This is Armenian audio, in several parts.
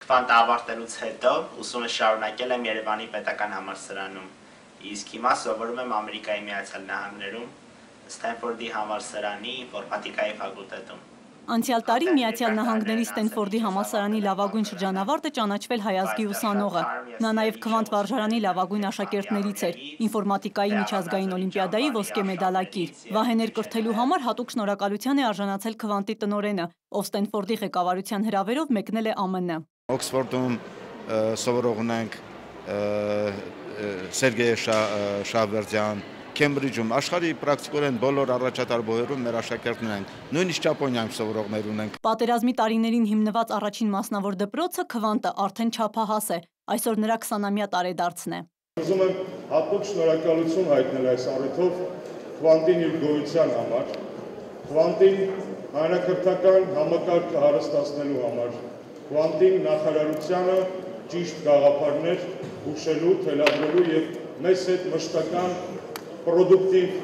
Քվանտ ավարտելուց հետո ուսումը շարունակել եմ Երևանի պետական համալսարանում, իսկ հիմա սովորում եմ Ամերիկայի Միացյալ Նահանգներում, Սթենֆորդի համալսարանի ինֆորմատիկայի ֆակուլտետում։ Անցյալ տարի Միացյալ Նահանգների Ստենֆորդի համալսարանի լավագույն շրջանավարտը ճանաչվել հայազգի ուսանողը։ Նա նաև Քվանտ վարժարանի լավագույն աշակերտներից էր, ինֆորմատիկայի միջազգային օլիմպիադայի ոսկե մեդալակիր։ Վահեներ կրթելու համար հատուկ շնորհակալության է արժանացել Քվանտի տնօրենը, ով Ստենֆորդի ղեկավարության հրավերով մեկնել է ԱՄՆ։ Օքսֆորդում սովորող ունենք Սերգեյ Շավերդյան, Քեմբրիջում, աշխարհի պրակտիկորեն բոլոր առաջատար բոյերում մեր աշակերտներ են, նույնիսկ Ճապոնիայում սովորողներ ունենք։ Պատերազմի տարիներին հիմնված առաջին մասնավոր դպրոցը Քվանտը արդեն չափահաս է, այսօր նրա 20-ամյա տարեդարձն է։ Ուզում եմ հատուկ շնորհակալություն հայտնել այս առիթով Քվանտին իր գոյության համար, Քվանտին հանրակրթական համակարգը հարստացնելու համար, Քվանտին նախարարությանը ճիշտ գաղափարներ հուշելու, թելադրելու եւ մեզ հետ մշտական պրոդուկտիվ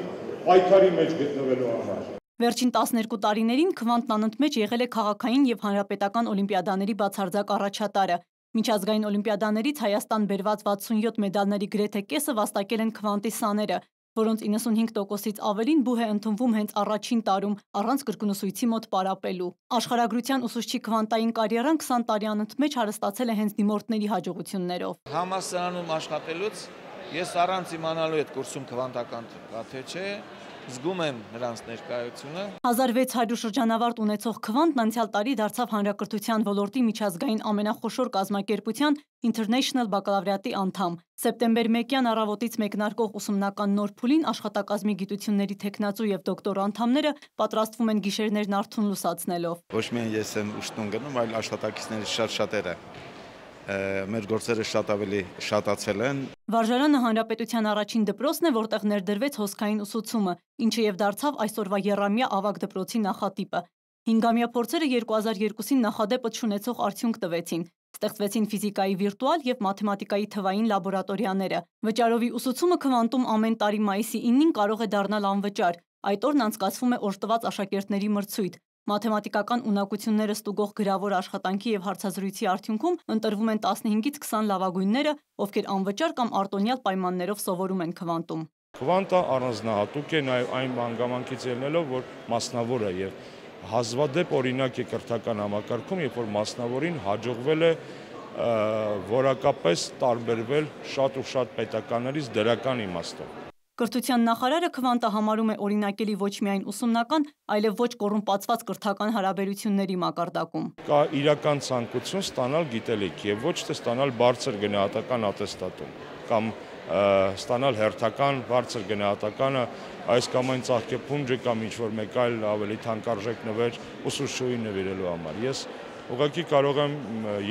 պայքարի մեջ գտնվելու համար։ Վերջին 12 տարիներին Քվանտն անընդմեջ եղել է քաղաքային եւ հանրապետական օլիմպիադաների բացարձակ առաջատարը։ Միջազգային օլիմպիադաներից Հայաստան բերված 67 մեդալների գրեթե կեսը վաստակել են Քվանտի սաները, որոնց 95%-ից ավելին բուհ է ընդունվում հենց առաջին տարում, առանց կրկնուսույցի մոտ պարապելու։ Աշխարհագրության ուսուցչի քվանտային կարիերան 20 տարի անընդմեջ հարստացել է հենց դիմորդների հաջողություններով։ Համալսարանում աշխատելուց ես առանց իմանալու այդ կուրսում քվանտական կա թե չէ, զգում եմ նրանց ներկայությունը։ 1600 շրջանավարտ ունեցող Քվանտն անցյալ տարի դարձավ հանրակրթության ոլորտի միջազգային ամենախոշոր կազմակերպության International բակալավրիատի անդամ։ Սեպտեմբեր 1-յան առավոտից մեկնարկող ուսումնական նոր փուլին աշխատակազմի գիտությունների թեկնածու եւ դոկտոր անդամները պատրաստվում են գիշերներն արթուն լուսացնելով։ Ոչ միայն ես եմ ուշտուն գնում, այլ աշխատակիցներից շատերը մեր գործերը շատ ավելի շատացել են։ Վարժարանը հանրապետության առաջին դպրոցն է, որտեղ ներդրվեց հոսքային ուսուցումը, ինչը եւ դարձավ այսօրվա եռամյա ավագ դպրոցի նախատիպը։ 5-ամյա փորձերը 2002-ին նախադեպը չունեցող արդյունք տվեցին։ Ստեղծվեցին ֆիզիկայի վիրտուալ եւ մաթեմատիկայի թվային լաբորատորիաները։ Վճարովի ուսուցումը Քվանտում ամեն տարի մայիսի 9-ին կարող է դառնալ անվճար։ Այդ օրն անցկացվում է օժտված աշակերտների մրցույթ։ Մաթեմատիկական ունակությունները ստուգող գրավոր աշխատանքի եւ հարցազրույցի արդյունքում ընտրվում են 15-ից 20 լավագույնները, ովքեր անվճար կամ արտոնյալ պայմաններով սովորում են Քվանտում։ Քվանտը առանձնահատուկ է նաեւ այն հանգամանքից ելնելով, որ մասնավոր է եւ հազվադեպ օրինակ է կրթական համակարգում, երբ որ մասնավորին հաջողվել է որակապես տարբերվել շատ ու շատ պետականներից դրական իմաստով։ Կրթության նախարարը Քվանտը համարում է օրինակելի ոչ միայն ուսումնական, այլև ոչ կոռումպացված կրթական հարաբերությունների մակարդակում։ Կա իրական ցանկություն ստանալ գիտելիք եւ ոչ թե ստանալ բարձր գնահատական ատեստատում կամ ստանալ հերթական բարձր գնահատականը այս կամ այն ծաղկեփունջը կամ ինչ-որ մեկ այլ ավելի թանկարժեք նվեր ուսուցչուհի նվիրելու համար։ Ես ուղղակի կարող եմ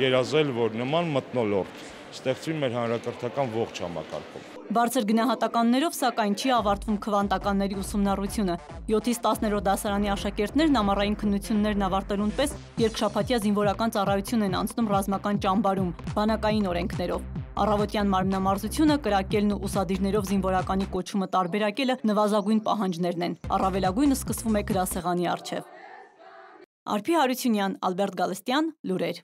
երազել, որ նման մթնոլորտ ստեղծվի մեր հանրակրթական ողջ համակարգում։ Բարձր գնահատականներով, սակայն չի ավարտվում քվանտականների ուսումնառությունը։ 7-ից 10-րդ դասարանի աշակերտներն ամառային քննություններն ավարտելուն պես երկշաբաթյա զինվորական ծառայություն են անցնում ռազմական ճամբարում, բանակային օրենքներով։ Առավոտյան մարմնամարզությունը, կրակելն ու ուսադիրներով զինվորականի կոչումը տարբերակելը նվազագույն պահանջներն են։ Առավելագույնը սկսվում է գրասեղանի առջև։ Արփի Հարությունյան, Ալբերտ Գալստյան, լուրեր։